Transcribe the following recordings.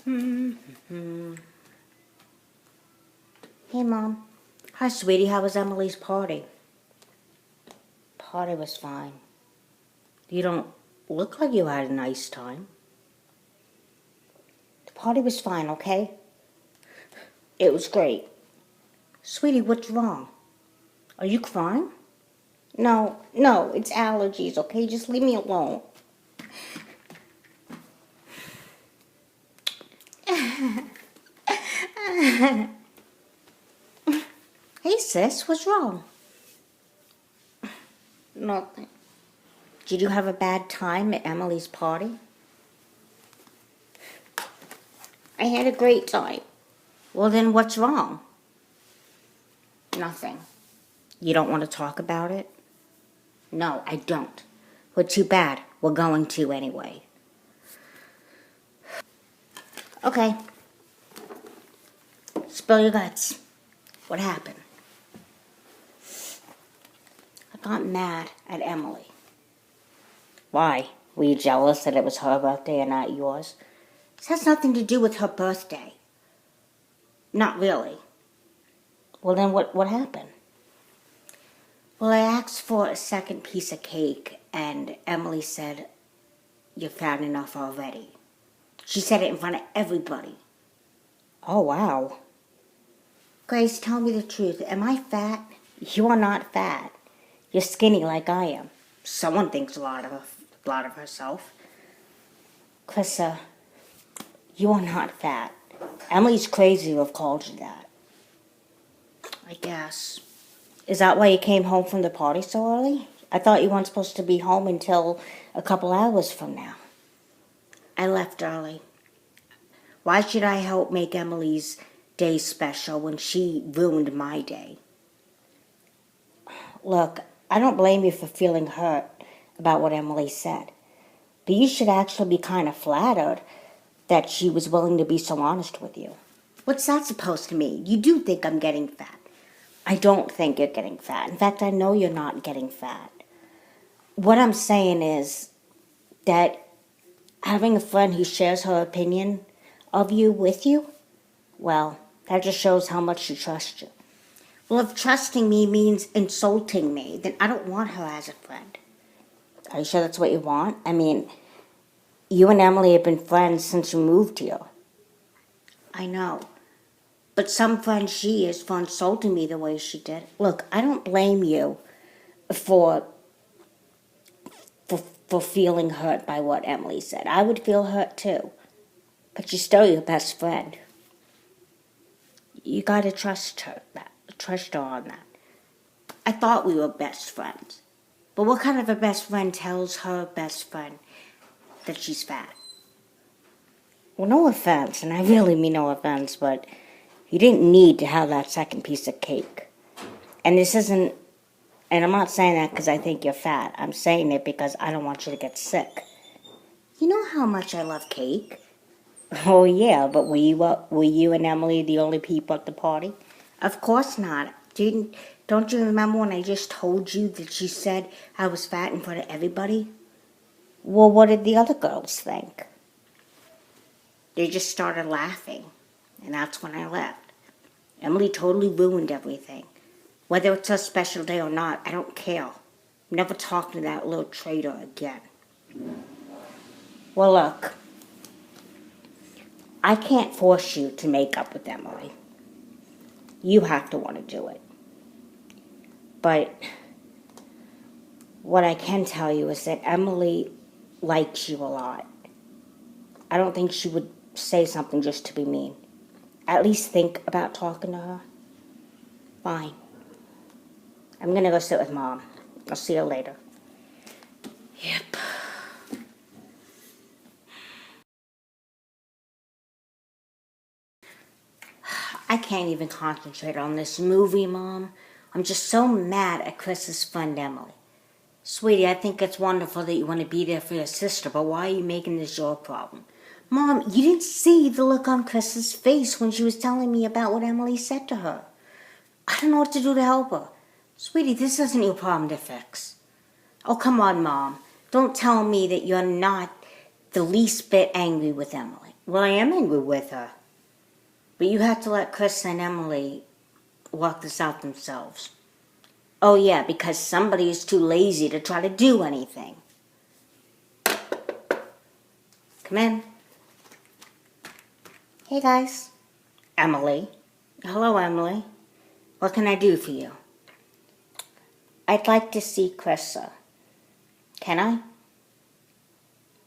Hey, Mom. Hi, sweetie. How was Emily's party? Party was fine. You don't look like you had a nice time. The party was fine, okay? It was great. Sweetie, what's wrong? Are you crying? No, it's allergies, okay? Just leave me alone. Hey, sis, what's wrong? Nothing. Did you have a bad time at Emily's party? I had a great time. Well, then what's wrong? Nothing. You don't want to talk about it? No, I don't. Well, too bad. We're going to anyway. Okay. Spill your guts. What happened? I got mad at Emily. Why? Were you jealous that it was her birthday and not yours? This has nothing to do with her birthday. Not really. Well, then what happened? Well, I asked for a second piece of cake, and Emily said, "You've had enough already." She said it in front of everybody. Oh, wow. Grace, tell me the truth. Am I fat? You are not fat. You're skinny like I am. Someone thinks a lot of herself. Chrissa, you are not fat. Emily's crazy to have called you that. I guess. Is that why you came home from the party so early? I thought you weren't supposed to be home until a couple hours from now. I left early. Why should I help make Emily's day special when she ruined my day? Look, I don't blame you for feeling hurt about what Emily said. But you should actually be kind of flattered that she was willing to be so honest with you. What's that supposed to mean? You do think I'm getting fat. I don't think you're getting fat. In fact, I know you're not getting fat. What I'm saying is that having a friend who shares her opinion of you with you, well, that just shows how much she trusts you. Well, if trusting me means insulting me, then I don't want her as a friend. Are you sure that's what you want? I mean, you and Emily have been friends since you moved here. I know. But some friend she is for insulting me the way she did. Look, I don't blame you for feeling hurt by what Emily said. I would feel hurt too. But she's still your best friend. You gotta trust her on that. I thought we were best friends. But what kind of a best friend tells her best friend that she's fat? Well, no offense, and I really mean no offense, but you didn't need to have that second piece of cake. And this isn't, and I'm not saying that because I think you're fat. I'm saying it because I don't want you to get sick. You know how much I love cake? Oh, yeah, but were you and Emily the only people at the party? Of course not. Don't you remember when I just told you that she said I was fat in front of everybody? Well, what did the other girls think? They just started laughing, and that's when I left. Emily totally ruined everything. Whether it's her special day or not, I don't care. I'm never talking to that little traitor again. Well, look, I can't force you to make up with Emily. You have to want to do it. But what I can tell you is that Emily likes you a lot. I don't think she would say something just to be mean. At least think about talking to her. Fine. I'm gonna go sit with Mom. I'll see you later. Yep. I can't even concentrate on this movie, Mom. I'm just so mad at Chris's friend Emily. Sweetie, I think it's wonderful that you want to be there for your sister, but why are you making this your problem? Mom, you didn't see the look on Chris's face when she was telling me about what Emily said to her. I don't know what to do to help her. Sweetie, this isn't your problem to fix. Oh, come on, Mom. Don't tell me that you're not the least bit angry with Emily. Well, I am angry with her. But you have to let Chrissa and Emily work this out themselves. Oh yeah, because somebody is too lazy to try to do anything. Come in. Hey guys. Emily. Hello, Emily. What can I do for you? I'd like to see Chrissa. Can I?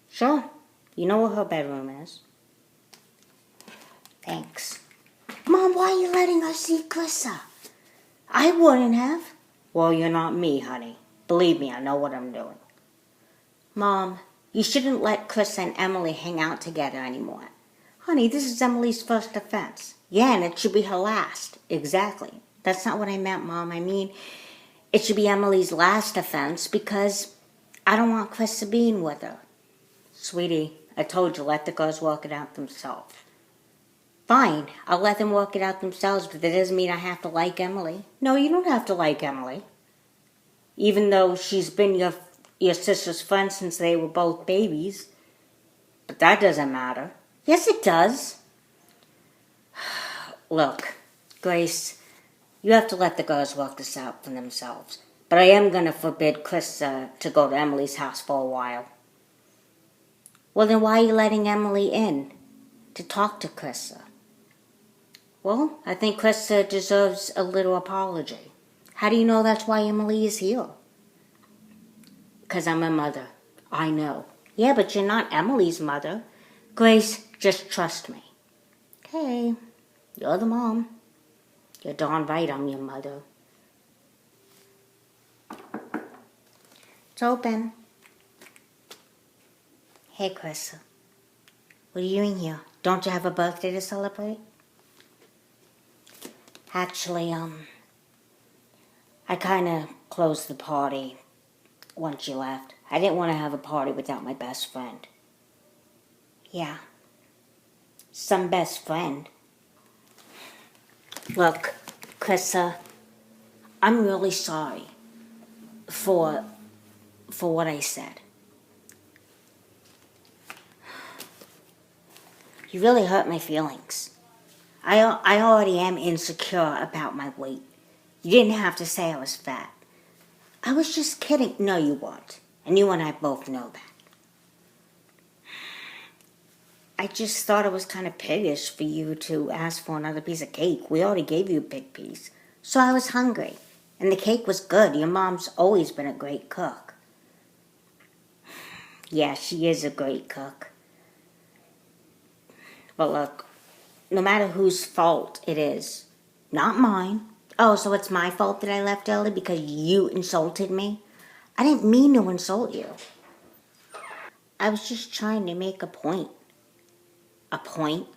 Sure. You know where her bedroom is. Thanks. Mom, why are you letting us see Chrissa? I wouldn't have. Well, you're not me, honey. Believe me, I know what I'm doing. Mom, you shouldn't let Chrissa and Emily hang out together anymore. Honey, this is Emily's first offense. Yeah, and it should be her last. Exactly. That's not what I meant, Mom. I mean, it should be Emily's last offense because I don't want Chrissa being with her. Sweetie, I told you, let the girls work it out themselves. Fine, I'll let them work it out themselves, but that doesn't mean I have to like Emily. No, you don't have to like Emily. Even though she's been your sister's friend since they were both babies. But that doesn't matter. Yes, it does. Look, Grace, you have to let the girls work this out for themselves. But I am going to forbid Chris to go to Emily's house for a while. Well, then why are you letting Emily in to talk to Chrissa? Well, I think Chrissa deserves a little apology. How do you know that's why Emily is here? Because I'm her mother. I know. Yeah, but you're not Emily's mother. Grace, just trust me. Okay, you're the mom. You're darn right I'm your mother. It's open. Hey, Chrissa. What are you doing here? Don't you have a birthday to celebrate? Actually, I kind of closed the party once you left. I didn't want to have a party without my best friend. Yeah. Some best friend. Look, Chrissa, I'm really sorry for what I said. You really hurt my feelings. I already am insecure about my weight. You didn't have to say I was fat. I was just kidding. No, you weren't. And you and I both know that. I just thought it was kind of piggish for you to ask for another piece of cake. We already gave you a big piece. So I was hungry. And the cake was good. Your mom's always been a great cook. Yeah, she is a great cook. But look, no matter whose fault it is, not mine. Oh, so it's my fault that I left early because you insulted me? I didn't mean to insult you. I was just trying to make a point. A point?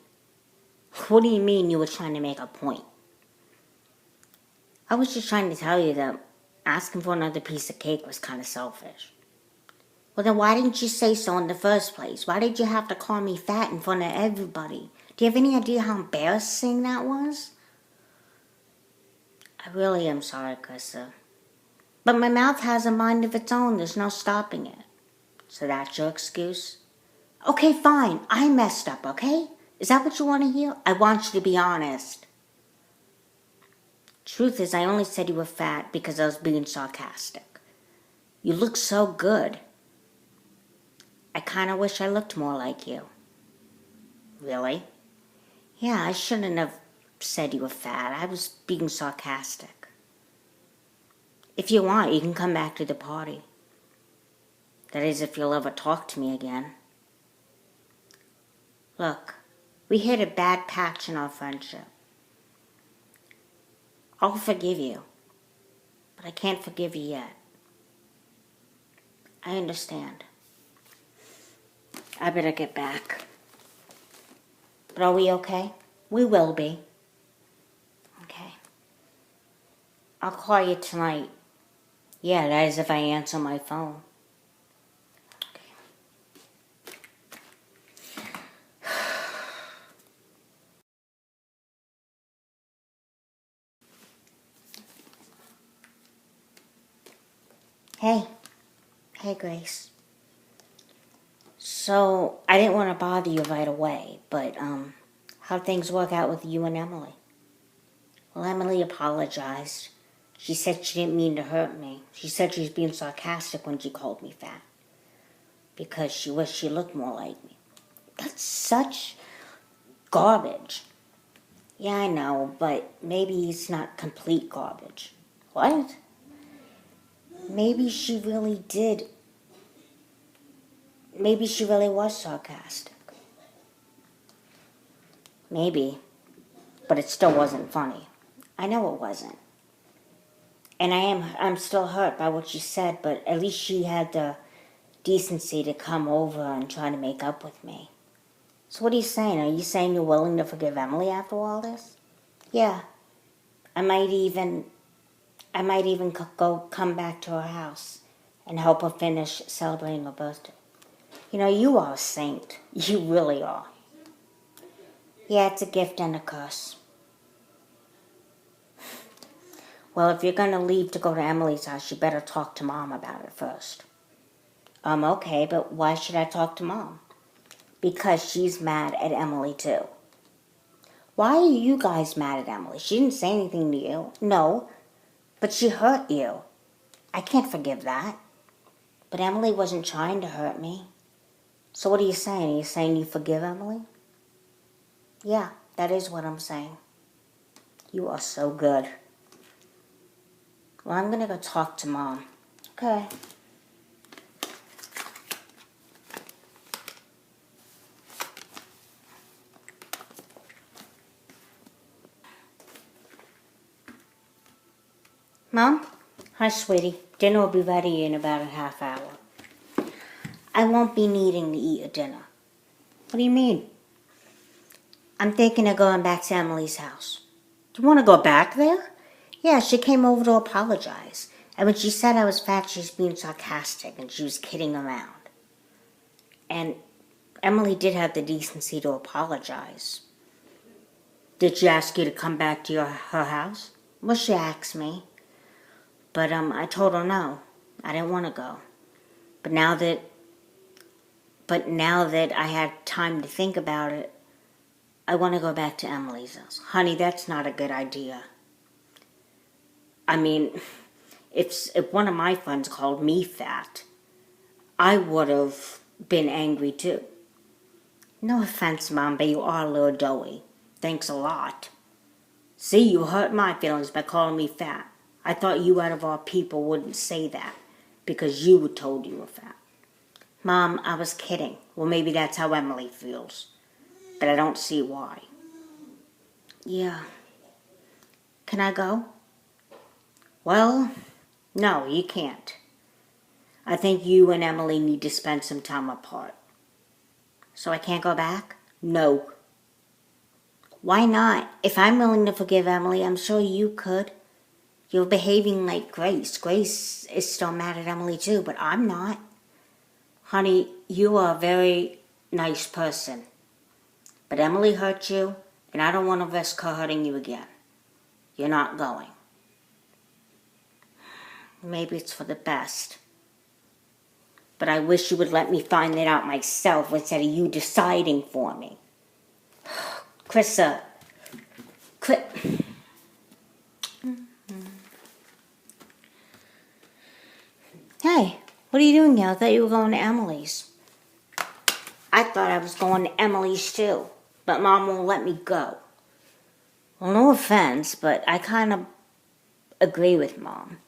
What do you mean you were trying to make a point? I was just trying to tell you that asking for another piece of cake was kind of selfish. Well, then why didn't you say so in the first place? Why did you have to call me fat in front of everybody? Do you have any idea how embarrassing that was? I really am sorry, Chrissa. But my mouth has a mind of its own. There's no stopping it. So that's your excuse? Okay, fine. I messed up, okay? Is that what you want to hear? I want you to be honest. Truth is, I only said you were fat because I was being sarcastic. You look so good. I kind of wish I looked more like you. Really? Yeah, I shouldn't have said you were fat. I was being sarcastic. If you want, you can come back to the party. That is, if you'll ever talk to me again. Look, we hit a bad patch in our friendship. I'll forgive you, but I can't forgive you yet. I understand. I better get back. But are we okay? We will be. Okay. I'll call you tonight. Yeah, that is if I answer my phone. Hey. Hey, Grace. So, I didn't want to bother you right away, but, how'd things work out with you and Emily? Well, Emily apologized. She said she didn't mean to hurt me. She said she was being sarcastic when she called me fat. Because she wished she looked more like me. That's such garbage. Yeah, I know, but maybe it's not complete garbage. What? Maybe she really did. Maybe she really was sarcastic. Maybe. But it still wasn't funny. I know it wasn't. And I'm still hurt by what she said, but at least she had the decency to come over and try to make up with me. So what are you saying? Are you saying you're willing to forgive Emily after all this? Yeah. I might even come back to her house and help her finish celebrating her birthday. You know, you are a saint. You really are. Yeah, it's a gift and a curse. Well, if you're going to leave to go to Emily's house, you better talk to Mom about it first. Okay, but why should I talk to Mom? Because she's mad at Emily, too. Why are you guys mad at Emily? She didn't say anything to you. No, but she hurt you. I can't forgive that. But Emily wasn't trying to hurt me. So what are you saying? Are you saying you forgive Emily? Yeah, that is what I'm saying. You are so good. Well, I'm going to go talk to Mom. Okay. Mom? Hi, sweetie. Dinner will be ready in about a half hour. I won't be needing to eat a dinner. What do you mean? I'm thinking of going back to Emily's house. Do you want to go back there? Yeah, she came over to apologize. And when she said I was fat, she was being sarcastic and she was kidding around. And Emily did have the decency to apologize. Did she ask you to come back to her house? Well, she asked me. But I told her no. I didn't want to go. But now that I had time to think about it, I want to go back to Emily's house. Honey, that's not a good idea. I mean, if one of my friends called me fat, I would have been angry too. No offense, Mom, but you are a little doughy. Thanks a lot. See, you hurt my feelings by calling me fat. I thought you out of all people wouldn't say that because you were told you were fat. Mom, I was kidding. Well, maybe that's how Emily feels. But I don't see why. Yeah. Can I go? Well, no, you can't. I think you and Emily need to spend some time apart. So I can't go back? No. Why not? If I'm willing to forgive Emily, I'm sure you could. You're behaving like Grace. Grace is still mad at Emily too, but I'm not. Honey, you are a very nice person. But Emily hurt you, and I don't want to risk her hurting you again. You're not going. Maybe it's for the best. But I wish you would let me find that out myself instead of you deciding for me. Chrissa. Hey, what are you doing here? I thought you were going to Emily's. I thought I was going to Emily's too, but Mom won't let me go. Well, no offense, but I kind of agree with Mom.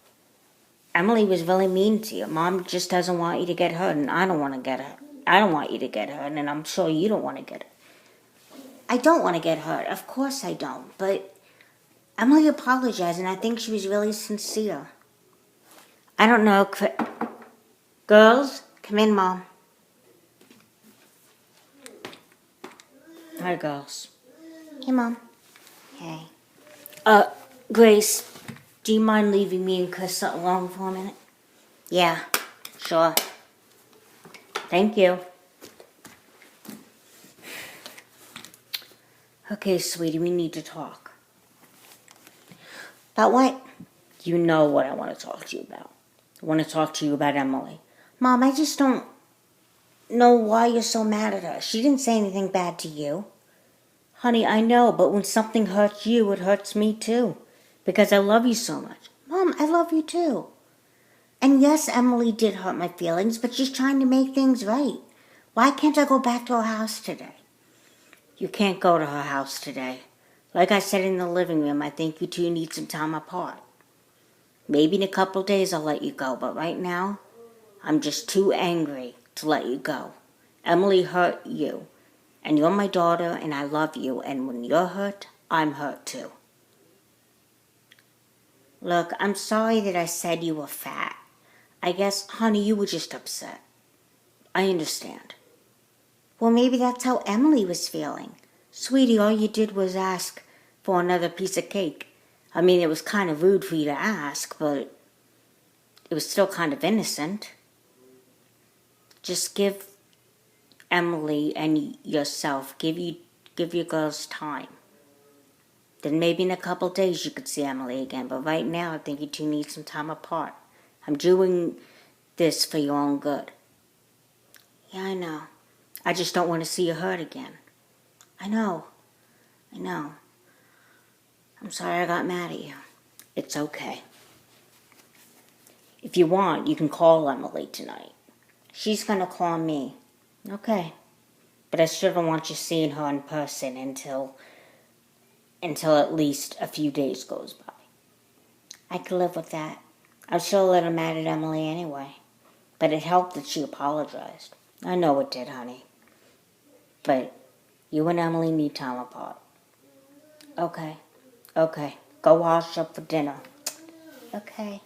Emily was really mean to you. Mom just doesn't want you to get hurt, and I don't want to get hurt. I don't want you to get hurt, and I'm sure you don't want to get hurt. I don't want to get hurt. Of course I don't, but Emily apologized, and I think she was really sincere. I don't know. Girls, come in, Mom. Hi, girls. Hey, Mom. Hey. Grace, do you mind leaving me and Chrissa alone for a minute? Yeah, sure. Thank you. Okay, sweetie, we need to talk. About what? You know what I want to talk to you about. I want to talk to you about Emily. Mom, I just don't... know why you're so mad at her. She didn't say anything bad to you. Honey, I know, but when something hurts you, it hurts me too. Because I love you so much. Mom, I love you too. And yes, Emily did hurt my feelings, but she's trying to make things right. Why can't I go back to her house today? You can't go to her house today. Like I said in the living room, I think you two need some time apart. Maybe in a couple of days I'll let you go, but right now, I'm just too angry to let you go. Emily hurt you, and you're my daughter, and I love you, and when you're hurt, I'm hurt too. Look, I'm sorry that I said you were fat. I guess, honey, you were just upset. I understand. Well, maybe that's how Emily was feeling. Sweetie, all you did was ask for another piece of cake. I mean, it was kind of rude for you to ask, but it was still kind of innocent. Just give Emily and yourself, give your girls time. Then maybe in a couple of days you could see Emily again. But right now, I think you two need some time apart. I'm doing this for your own good. Yeah, I know. I just don't want to see you hurt again. I know. I'm sorry I got mad at you. It's okay. If you want, you can call Emily tonight. She's going to call me. Okay. But I still don't want you seeing her in person until at least a few days goes by. I can live with that. I'm still a little mad at Emily anyway. But it helped that she apologized. I know it did, honey. But you and Emily need time apart. Okay. Go wash up for dinner. Okay.